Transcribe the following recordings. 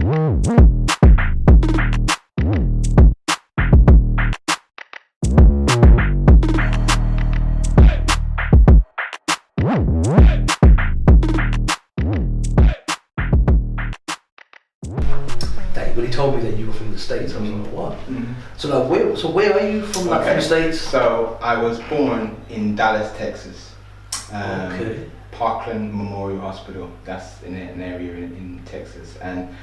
When he told me that you were from the States, I was like, what? Mm-hmm. So where are you from? Like, from the States? So I was born in Dallas, Texas. Okay. Parkland Memorial Hospital. That's in an area in Texas. And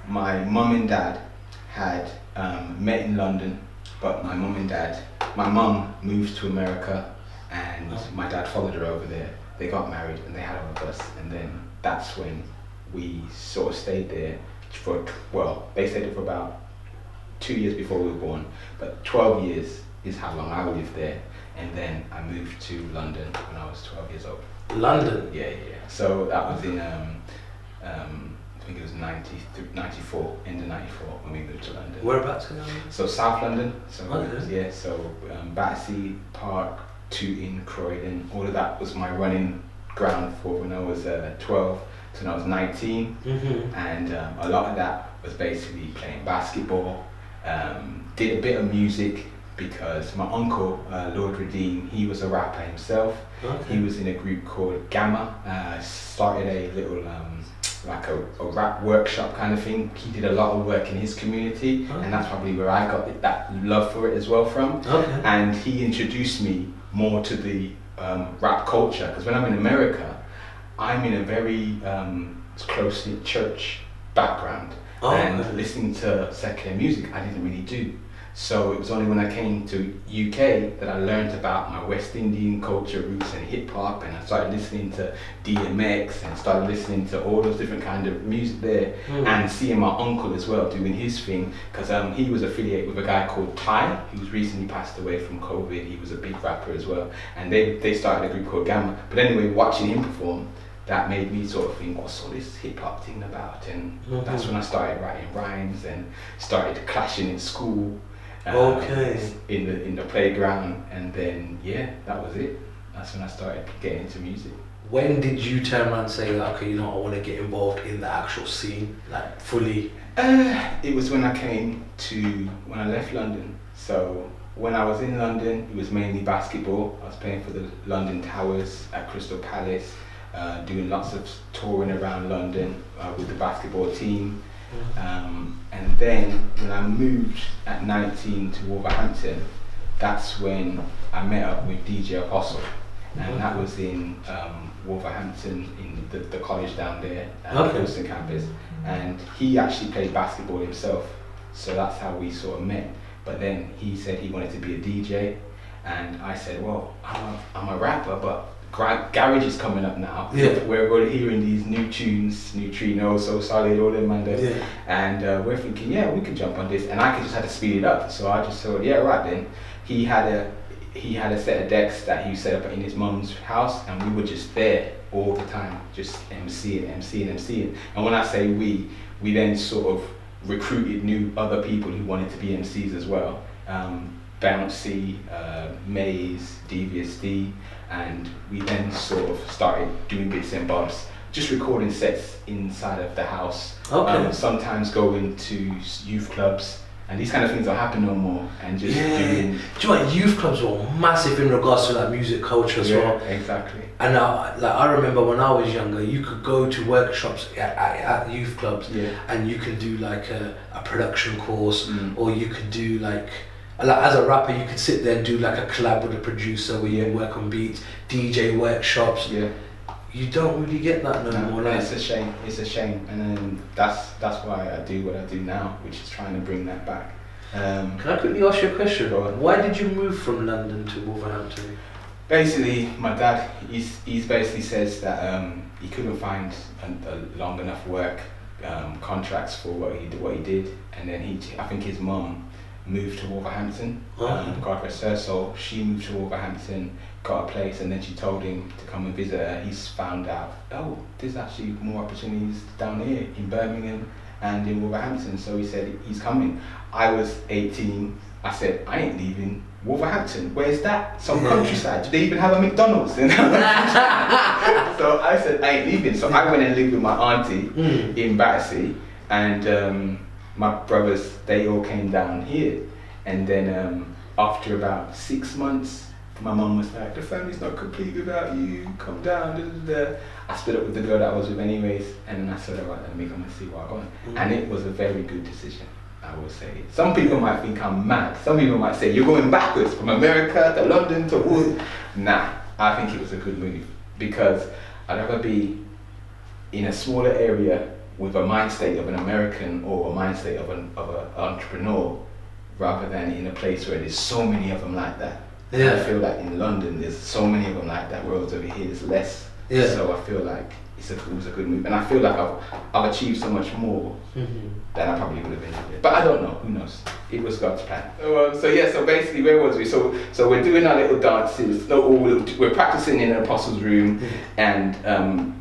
my mum and dad had met in London, but my mum moved to America, and my dad followed her over there. They got married and they had a bus, and then that's when we sort of stayed there they stayed there for about 2 years before we were born, but 12 years is how long I lived there, and then I moved to London when I was 12 years old. London? Yeah. So that was in, I think it was 94, end of 94 when we moved to London. Whereabouts in London? So South London, Okay. Battersea Park, Tooting, Croydon, all of that was my running ground for when I was 12 to when I was 19, and a lot of that was basically playing basketball, did a bit of music because my uncle, Lord Redeem, he was a rapper himself. Okay. He was in a group called Gamma, started a little like a rap workshop kind of thing. He did a lot of work in his community, and that's probably where I got that love for it as well from. Okay. And he introduced me more to the rap culture, because when I'm in America, I'm in a very close-knit church background, and listening to secular music I didn't really do. So it was only when I came to UK that I learned about my West Indian culture roots and hip hop, and I started listening to DMX and started listening to all those different kind of music there, and seeing my uncle as well doing his thing, because he was affiliated with a guy called Ty, who's recently passed away from COVID. He was a big rapper as well, and they started a group called Gamma. But anyway, watching him perform, that made me sort of think, what's all this hip hop thing about? And that's when I started writing rhymes and started clashing in school. In the playground, and then that was it. That's when I started getting into music. When did you turn around and say, like, okay, I want to get involved in the actual scene, like fully? It was when I left London. So when I was in London, it was mainly basketball. I was playing for the London Towers at Crystal Palace, doing lots of touring around London with the basketball team. And then when I moved at 19 to Wolverhampton, that's when I met up with DJ Apostle, and that was in Wolverhampton, in the college down there at the Wilson campus, and he actually played basketball himself, so that's how we sort of met. But then he said he wanted to be a DJ, and I said, well, I'm a rapper, but garage is coming up now. We're hearing these new tunes, Neutrino, So Solid, all them and we're thinking, we could jump on this, and I just had to speed it up. So I just thought, right then. He had a set of decks that he set up in his mum's house, and we were just there all the time, just MCing. And when I say we then sort of recruited new other people who wanted to be MCs as well. Bouncy, Maze, Devious D, and we then sort of started doing bits and bobs, just recording sets inside of the house. Sometimes going to youth clubs, and these kind of things don't happen no more, and just doing. Do you know what, youth clubs were massive in regards to like music culture as well. Exactly. And I remember when I was younger, you could go to workshops at youth clubs, and you could do like a production course, or you could do like as a rapper, you could sit there and do like a collab with a producer where you work on beats, DJ workshops. You don't really get that no more. It's a shame. And then that's why I do what I do now, which is trying to bring that back. Can I quickly ask you a question? Why did you move from London to Wolverhampton? Basically, my dad, he basically says that he couldn't find a long enough work contracts for what he did, and then I think his mum moved to Wolverhampton. God rest her soul. She moved to Wolverhampton, got a place, and then she told him to come and visit her. He's found out, there's actually more opportunities down here in Birmingham and in Wolverhampton. So he said he's coming. I was 18. I said, I ain't leaving Wolverhampton. Where's that? Some countryside. Do they even have a McDonald's? So I said, I ain't leaving. So I went and lived with my auntie in Battersea. and my brothers, they all came down here, and then after about 6 months, my mum was like, the family's not complete without you, come down, da, da, da. I split up with the girl that I was with anyways, and then I said, alright, let me come and see what I'm on. And it was a very good decision, I will say. Some people might think I'm mad. Some people might say, you're going backwards from America to London to Wood. Nah, I think it was a good move, because I'd rather be in a smaller area with a mind state of an American or a mind state of an entrepreneur, rather than in a place where there's so many of them like that. Yeah. I feel like in London there's so many of them like that, whereas over here there's less. Yeah. So I feel like it was a good move, and I feel like I've achieved so much more than I probably would have been here. But I don't know, who knows? It was God's plan. So basically, where was we? So we're doing our little dances. We're practicing in an apostles' room and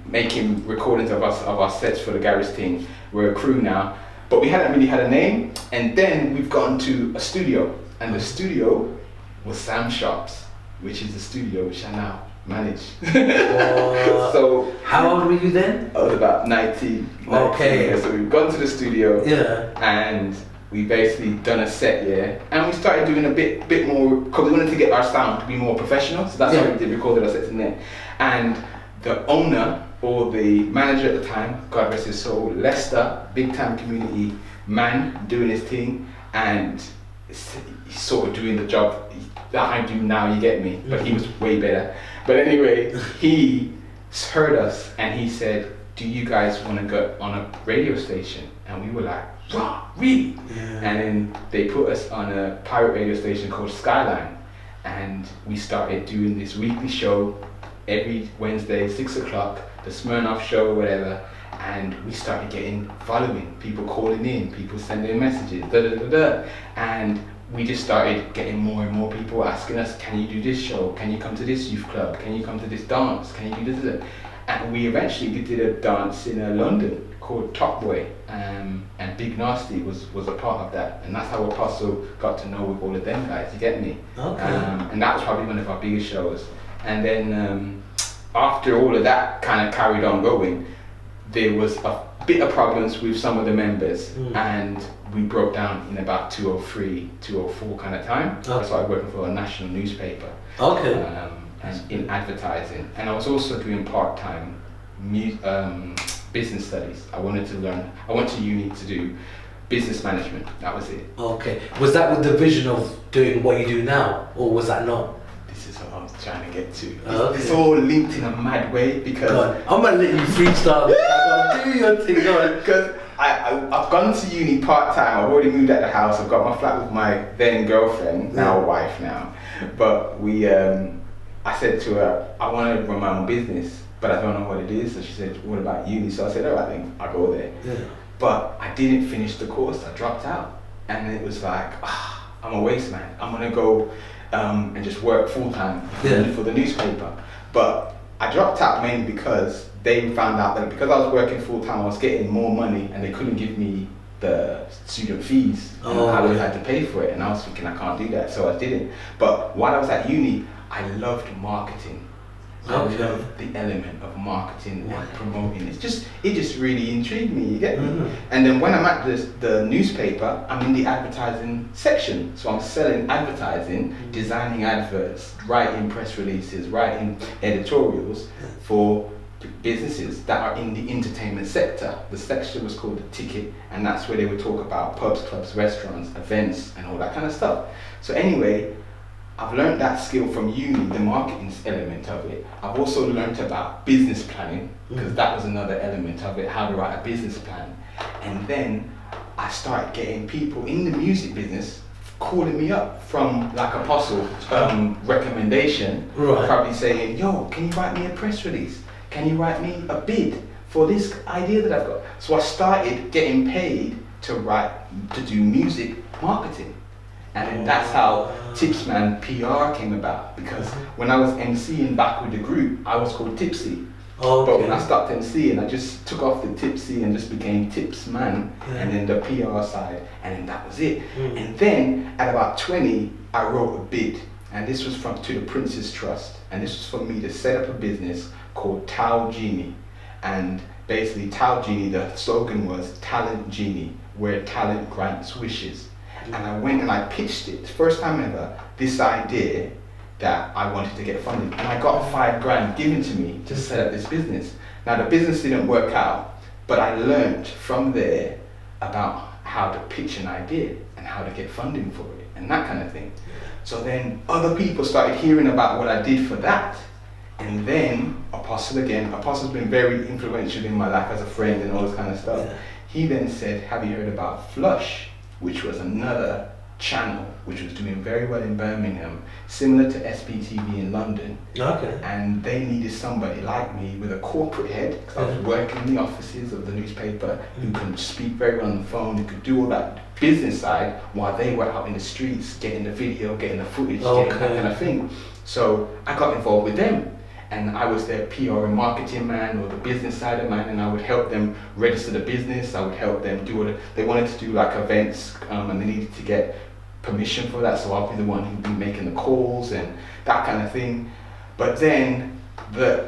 making recordings of our sets for the garage team. We're a crew now, but we hadn't really had a name. And then we've gone to a studio, and the studio was Sam Sharp's, which is the studio which I now manage. So how old were you then? I was about 19. Okay. So we've gone to the studio. Yeah. And we basically done a set, yeah. And we started doing a bit more, because we wanted to get our sound to be more professional. So that's why we did recorded our sets in there. And the owner, or the manager at the time, God rest his soul, Lester, big time community man, doing his thing, and he's sort of doing the job that I do now, you get me, but he was way better. But anyway, he heard us and he said, do you guys want to go on a radio station? And we were like, wow, really? Yeah. And then they put us on a pirate radio station called Skyline, and we started doing this weekly show every Wednesday, 6 o'clock, the Smirnoff show or whatever. And we started getting following, people calling in, people sending messages, and we just started getting more and more people asking us, can you do this show? Can you come to this youth club? Can you come to this dance? Can you do this? And we eventually did a dance in London called Top Boy, and Big Nasty was a part of that, and that's how Apostle got to know with all of them guys, you get me? Okay. And that was probably one of our biggest shows. And then after all of that kind of carried on going, there was a bit of problems with some of the members, and we broke down in about 2003, 2004 kind of time. Okay. I started working for a national newspaper. Okay. And in advertising, and I was also doing part-time business studies. I went to uni to do business management. That was it. Okay. Was that with the vision of doing what you do now, or was that not? This is what I was trying to get to. It's all linked in a mad way, because I'm gonna let you freestyle. Do your thing, because I've gone to uni part-time. I've already moved out the house. I've got my flat with my then girlfriend, now wife now. But I said to her, I want to run my own business, but I don't know what it is. So she said, what about uni? So I said, all right, then I'll go there. Yeah. But I didn't finish the course. I dropped out, and it was like, I'm a waste man. I'm gonna go and just work full-time for the newspaper. But I dropped out mainly because they found out that because I was working full-time, I was getting more money, and they couldn't give me the student fees, and I would have had to pay for it. And I was thinking, I can't do that, so I didn't. But while I was at uni, I loved marketing. I loved the element of marketing and promoting. It just really intrigued me, you get me? And then when I'm at the newspaper, I'm in the advertising section. So I'm selling advertising, designing adverts, writing press releases, writing editorials for businesses that are in the entertainment sector. The section was called The Ticket, and that's where they would talk about pubs, clubs, restaurants, events, and all that kind of stuff. So anyway, I've learned that skill from uni, the marketing element of it. I've also learned about business planning, because that was another element of it, how to write a business plan. And then I started getting people in the music business calling me up from like Apostle recommendation, probably saying, yo, can you write me a press release? Can you write me a bid for this idea that I've got? So I started getting paid to do music marketing. And that's how Tipsman PR came about, because when I was MCing back with the group, I was called Tipsy. But when I stopped MCing, I just took off the Tipsy and just became Tipsman, and then the PR side, and then that was it. And then at about 20, I wrote a bid, and this was to the Prince's Trust, and this was for me to set up a business called Tao Genie. And basically Tal Genie, the slogan was Talent Genie, where talent grants wishes. And I went and I pitched it, first time ever, this idea that I wanted to get funded. And I got $5,000 given to me to set up this business. Now the business didn't work out, but I learned from there about how to pitch an idea and how to get funding for it and that kind of thing. So then other people started hearing about what I did for that. And then Apostle's been very influential in my life as a friend and all this kind of stuff. Yeah. He then said, have you heard about Flush, which was another channel which was doing very well in Birmingham, similar to SBTV in London. Okay. And they needed somebody like me with a corporate head, because I was working in the offices of the newspaper, who can speak very well on the phone, who could do all that business side while they were out in the streets getting the video, getting the footage, getting that kind of thing. So I got involved with them. And I was their PR and marketing man, or the business side of man, and I would help them register the business. I would help them do it. They wanted to do like events, and they needed to get permission for that. So I'll be the one who'd be making the calls and that kind of thing. But then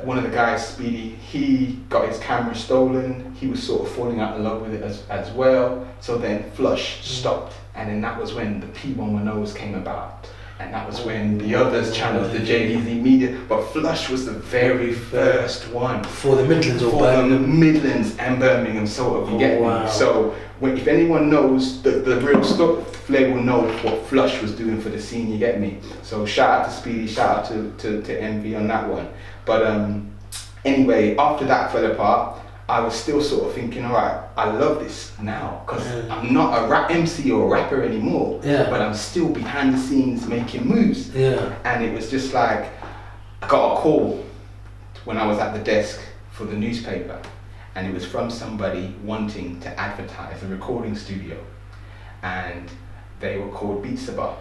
one of the guys, Speedy, he got his camera stolen. He was sort of falling out of love with it as well. So then Flush stopped, and then that was when the P110s came about. And that was when the others channels, the JVZ Media, but Flush was the very first one. For the Midlands or Birmingham? For the Midlands and Birmingham, sort of, you get me? So if anyone knows the real stuff, they will know what Flush was doing for the scene, you get me? So shout out to Speedy, shout out to Envy on that one. But anyway, after that fell apart, I was still sort of thinking, all right, I love this now, because I'm not a rap MC or a rapper anymore, but I'm still behind the scenes making moves. And it was just like, I got a call when I was at the desk for the newspaper, and it was from somebody wanting to advertise a recording studio, and they were called Beatsabar.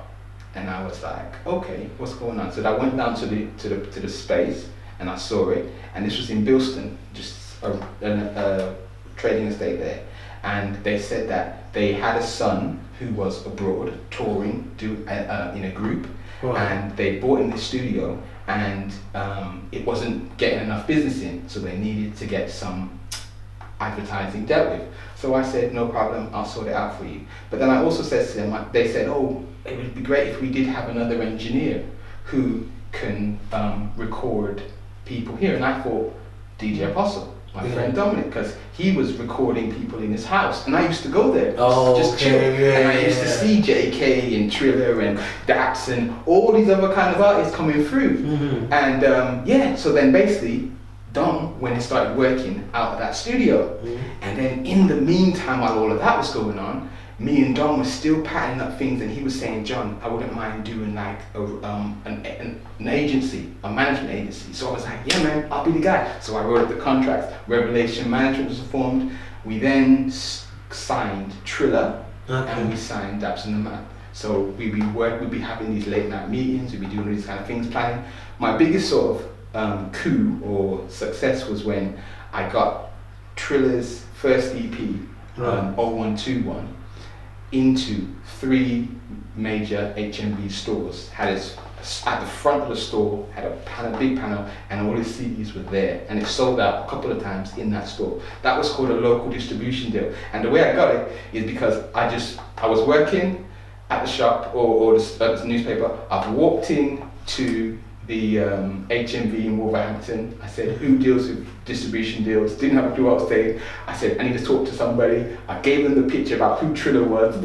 And I was like, okay, what's going on? So I went down to the space, and I saw it, and this was in Bilston, just a trading estate there, and they said that they had a son who was abroad touring in a group, and they bought in this studio, and it wasn't getting enough business in, so they needed to get some advertising dealt with. So I said, no problem, I'll sort it out for you. But then I also said to them, they said, oh, it would be great if we did have another engineer who can record people here. And I thought, DJ Apostle, my friend Dominic, because he was recording people in his house, and I used to go there just chill, and I used to see JK and Triller and Dax and all these other kind of artists coming through, and so then basically Dom went and started working out of that studio, and then in the meantime, while all of that was going on, me and Dom were still patting up things, and he was saying, John, I wouldn't mind doing like an agency, a management agency. So I was like, yeah man, I'll be the guy. So I wrote up the contracts, Revelation Management was formed. We then signed Triller, and we signed Daps in the Map. So we'd be having these late night meetings, we'd be doing all these kind of things, planning. My biggest sort of coup or success was when I got Triller's first EP, 0121, into 3 major HMV stores. Had it at the front of the store, had a big panel, and all his CDs were there, and it sold out a couple of times in that store. That was called a local distribution deal, and the way I got it is because I was working at the shop or the newspaper. I've walked in to the HMV in Wolverhampton. I said, who deals with distribution deals? Didn't have a clue what I was saying. I said, I need to talk to somebody. I gave them the picture about who Triller was.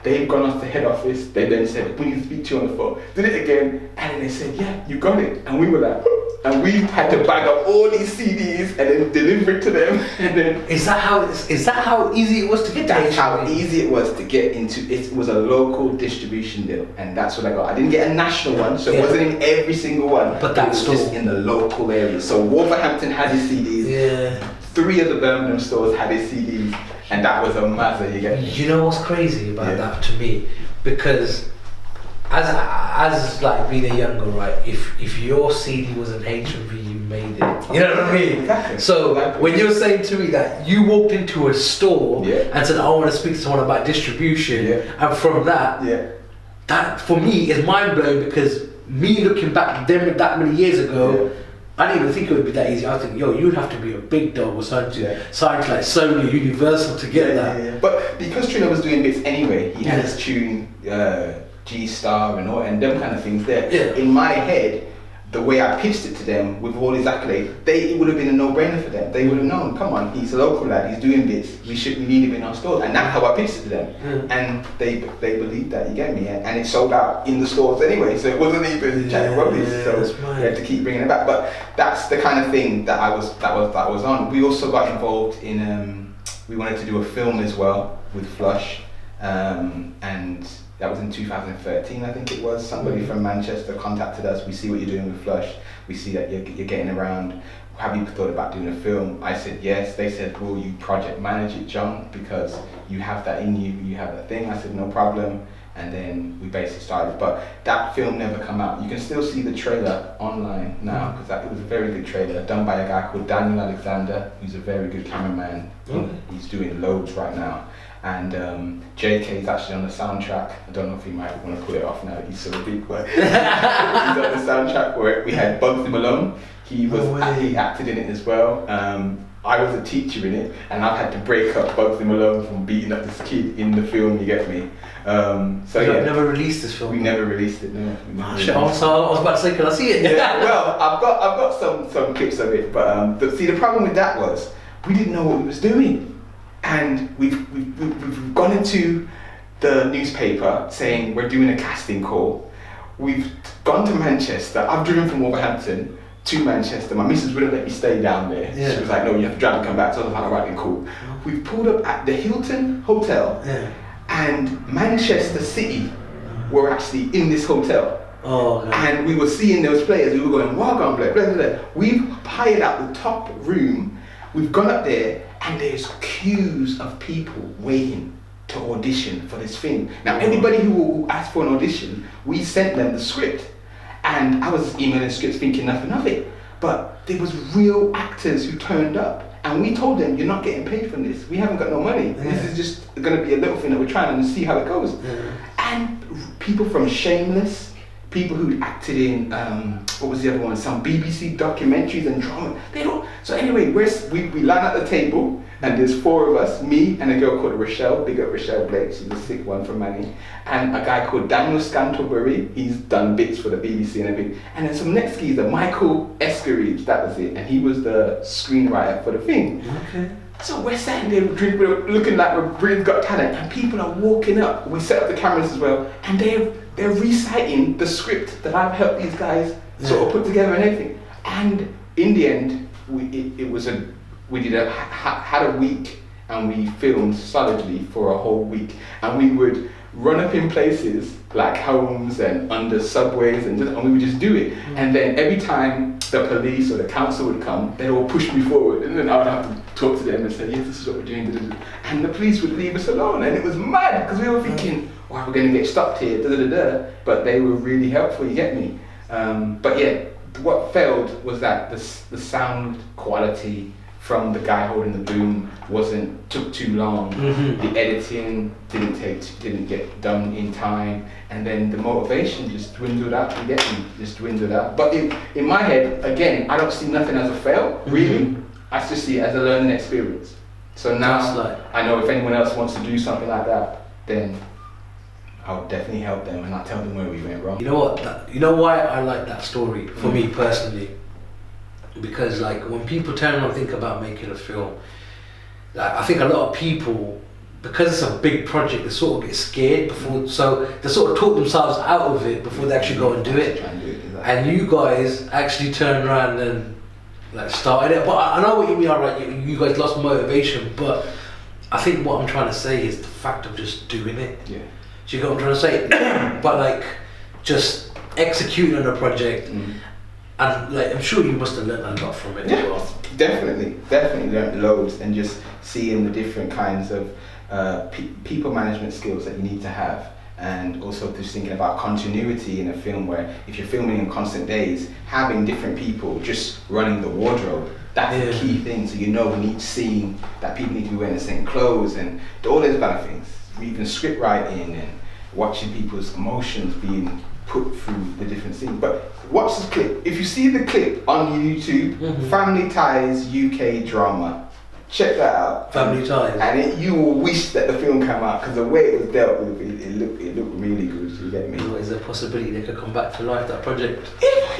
They've gone off to head office. They then said, we need to speak to you on the phone. Did it again, and then they said, yeah, you got it. And we were like, and we had to bag up all these CDs and then deliver it to them. And then is that how easy it was to get? That's how easy it was to get into. It was a local distribution deal, and that's what I got. I didn't get a national one, so it wasn't in every single one. But that was store, just in the local area. So Wolverhampton had his CDs. 3 of the Birmingham stores had his CDs, and that was a mazza. You get me? You know what's crazy about that to me? Because as like being a younger, right? If your CD was an HMV, you made it. You know what I mean? Exactly. So when you're saying to me that you walked into a store and said, I want to speak to someone about distribution, and from that, that for me is mind blowing, because me looking back them that many years ago, I didn't even think it would be that easy. I think, you'd have to be a big dog or sign to like Sony, Universal to get that. Yeah. But because Trina was doing bits anyway, he had his tune, G Star and them kind of things there. Yeah. In my head, the way I pitched it to them with all his accolades, it would have been a no-brainer for them. They would have known, come on, he's a local lad, he's doing bits, we need him in our stores. And that's how I pitched it to them. And they believed that, you get me? And it sold out in the stores anyway, so it wasn't even rubbish. So we had to keep bringing it back. But that's the kind of thing that I was on. We also got involved in, we wanted to do a film as well with Flush, and that was in 2013, I think it was. Somebody from Manchester contacted us. We see what you're doing with Flush. We see that you're getting around. Have you thought about doing a film? I said yes. They said, will you project manage it, John? Because you have that in you. You have that thing. I said, no problem. And then we basically started. But that film never come out. You can still see the trailer online now, because it was a very good trailer done by a guy called Daniel Alexander, who's a very good cameraman. He's doing loads right now. And JK is actually on the soundtrack. I don't know if he might want to pull it off now that he's so big, but he's on the soundtrack for it. We had Bugsy Malone. He acted in it as well. I was a teacher in it, and I've had to break up Bugsy Malone from beating up this kid in the film. You get me? I've never released this film. We never released it. No. I was about to say, can I see it? Yeah. Well, I've got some clips of it, but the problem with that was we didn't know what we was doing. And we've gone into the newspaper saying we're doing a casting call. We've gone to Manchester. I've driven from Wolverhampton to Manchester. My missus wouldn't let me stay down there. Yeah. She was like, no, you have to drive and come back. So I was like, all right, then cool. We've pulled up at the Hilton Hotel, and Manchester City were actually in this hotel. Oh, okay. And we were seeing those players. We were going, wow, blah, blah, blah, blah. We've hired out the top room. We've gone up there, and there's queues of people waiting to audition for this thing. Now, anybody who asked for an audition, we sent them the script. And I was emailing scripts thinking nothing of it. But there was real actors who turned up. And we told them, you're not getting paid from this. We haven't got no money. Yeah. This is just going to be a little thing that we're trying to see how it goes. Yeah. And people from Shameless, people who acted in, what was the other one? Some BBC documentaries and drama. They don't. So anyway, we line at the table, and there's four of us, me and a girl called Rochelle, big up Rochelle Blake, she's the sick one from Manny, and a guy called Daniel Scantlebury, he's done bits for the BBC and everything. And then some next geezer, Michael Eskeridge, that was it, and he was the screenwriter for the thing. Okay. So we're sitting there, we're looking like we're Britain's Got Talent, and people are walking up. We set up the cameras as well, and they're reciting the script that I've helped these guys sort of put together and everything. And in the end, we had a week, and we filmed solidly for a whole week, and we would run up in places like homes and under subways, and we would just do it. And then every time the police or the council would come, they'd all push me forward, and then I would have to talk to them and say, yes, this is what we're doing. And the police would leave us alone, and it was mad because we were thinking, wow, we're going to get stopped here, but they were really helpful, you get me? But yeah, what failed was that the sound quality from the guy holding the boom took too long. The editing didn't get done in time, and then the motivation just dwindled out. You get me? Just dwindled out. But in my head, again, I don't see nothing as a fail, really. I just see it as a learning experience. So now I know if anyone else wants to do something like that, then I'll definitely help them, and I'll tell them where we went wrong. You know what? You know why I like that story for me personally? Because like when people turn around and think about making a film, like I think a lot of people, because it's a big project, they sort of get scared before, so they sort of talk themselves out of it before they actually go and do it. And you guys actually turned around and like started it. But I know what you mean. Alright, you guys lost motivation, but I think what I'm trying to say is the fact of just doing it. Yeah. Do you get what I'm trying to say? But like just executing on a project. And like, I'm sure you must have learned a lot from it as well. Definitely learned loads, and just seeing the different kinds of people management skills that you need to have, and also just thinking about continuity in a film where if you're filming in constant days, having different people just running the wardrobe, that's the key thing. So you know in each scene that people need to be wearing the same clothes and all those kind of things. Even script writing and watching people's emotions being put through the different scenes. But watch this clip. If you see the clip on YouTube, Family Ties UK drama. Check that out. Family Ties. And you will wish that the film came out because the way it was dealt with, it looked really good. You get me? Is there a possibility they could come back to life, that project?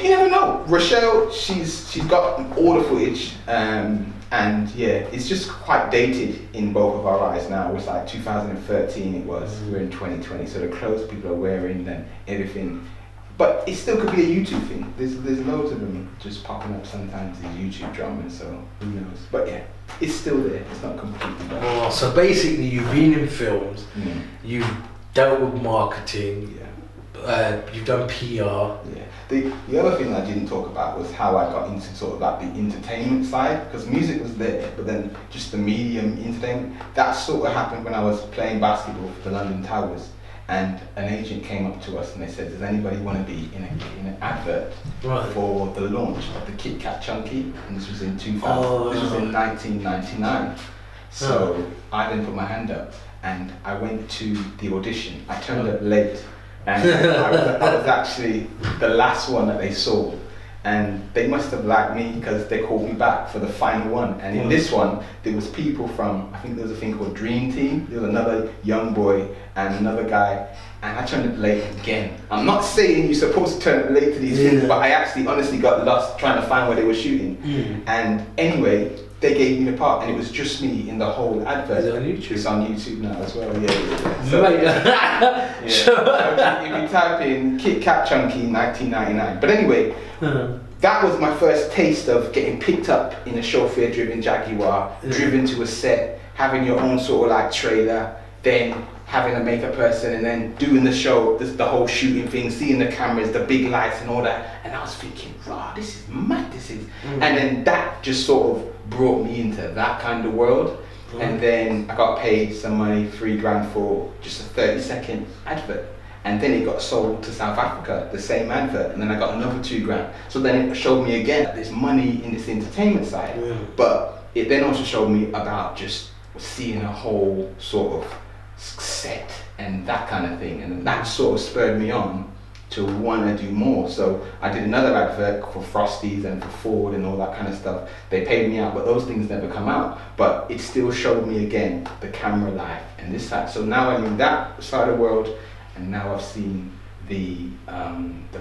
You never know. Rochelle, she's got all the footage, and yeah, it's just quite dated in both of our eyes now. It's like 2013. It was. We're in 2020, so the clothes people are wearing and everything. But it still could be a YouTube thing. There's loads of them just popping up sometimes, these YouTube dramas, so who knows. But yeah, it's still there. It's not completely done. Oh, so basically you've been in films, you've dealt with marketing, you've done PR. Yeah. The other thing I didn't talk about was how I got into sort of like the entertainment side, because music was there, but then just the medium entertainment, that sort of happened when I was playing basketball for the London Towers. And an agent came up to us and they said, does anybody want to be in an advert for the launch of the Kit Kat Chunky? And this was in 2000. This was in 1999. So I then put my hand up and I went to the audition. I turned up late and I was actually the last one that they saw. And they must have liked me because they called me back for the final one. And in this one, there was people from, I think there was a thing called Dream Team. There was another young boy and another guy. And I turned up late again. I'm not saying you're supposed to turn up late to these things, but I actually honestly got lost trying to find where they were shooting. And anyway, they gave me the part and it was just me in the whole advert. Is it on YouTube? It's on YouTube now as well, yeah. So, if you type in Kit Kat Chunky 1999. But anyway, that was my first taste of getting picked up in a chauffeur-driven Jaguar, driven to a set, having your own sort of like trailer, then having a makeup person and then doing the show, the whole shooting thing, seeing the cameras, the big lights and all that. And I was thinking, wow, this is mad, this is. And then that just sort of brought me into that kind of world. And then I got paid some money, $3,000 for just a 30-second advert. And then it got sold to South Africa, the same advert, and then I got another $2,000. So then it showed me again that there's money in this entertainment side, but it then also showed me about just seeing a whole sort of set and that kind of thing, and that sort of spurred me on to want to do more. So I did another advert for Frosties and for Ford and all that kind of stuff. They paid me out, but those things never come out. But it still showed me again the camera life and this side. So now I'm in that side of the world. And now I've seen the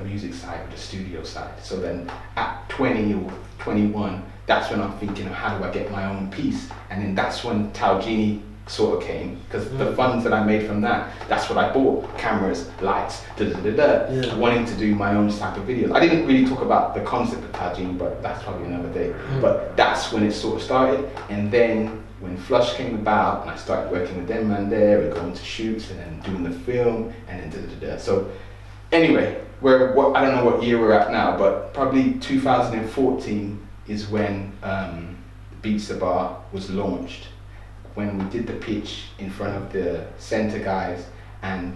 music side or the studio side. So then at 20 or 21, that's when I'm thinking, how do I get my own piece? And then that's when Taogenie sort of came, because the funds that I made from that, that's what I bought. Cameras, lights, wanting to do my own type of videos. I didn't really talk about the concept of Taogenie, but that's probably another day. But that's when it sort of started. And then when Flush came about and I started working with them and there and going to shoots and then doing the film and then So anyway, I don't know what year we're at now, but probably 2014 is when Beats the Bar was launched, when we did the pitch in front of the centre guys and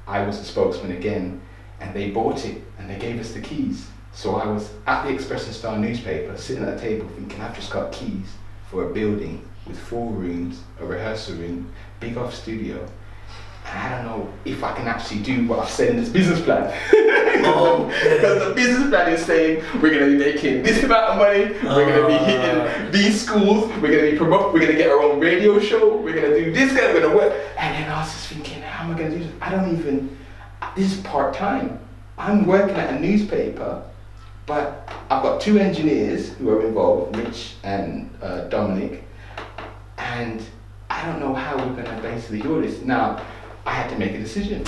I was the spokesman again, and they bought it and they gave us the keys. So I was at the Express and Star newspaper sitting at a table thinking, I've just got keys for a building with 4 rooms, a rehearsal room, big off studio. And I don't know if I can actually do what I've said in this business plan. Because the business plan is saying we're going to be making this amount of money, we're going to be hitting these schools, we're going to be promote, we're going to get our own radio show, we're going to do this, we're going to work. And then I was just thinking, how am I going to do this? This is part-time. I'm working at a newspaper, but I've got 2 engineers who are involved, Rich and Dominic, and I don't know how we're going to basically do this. Now, I had to make a decision.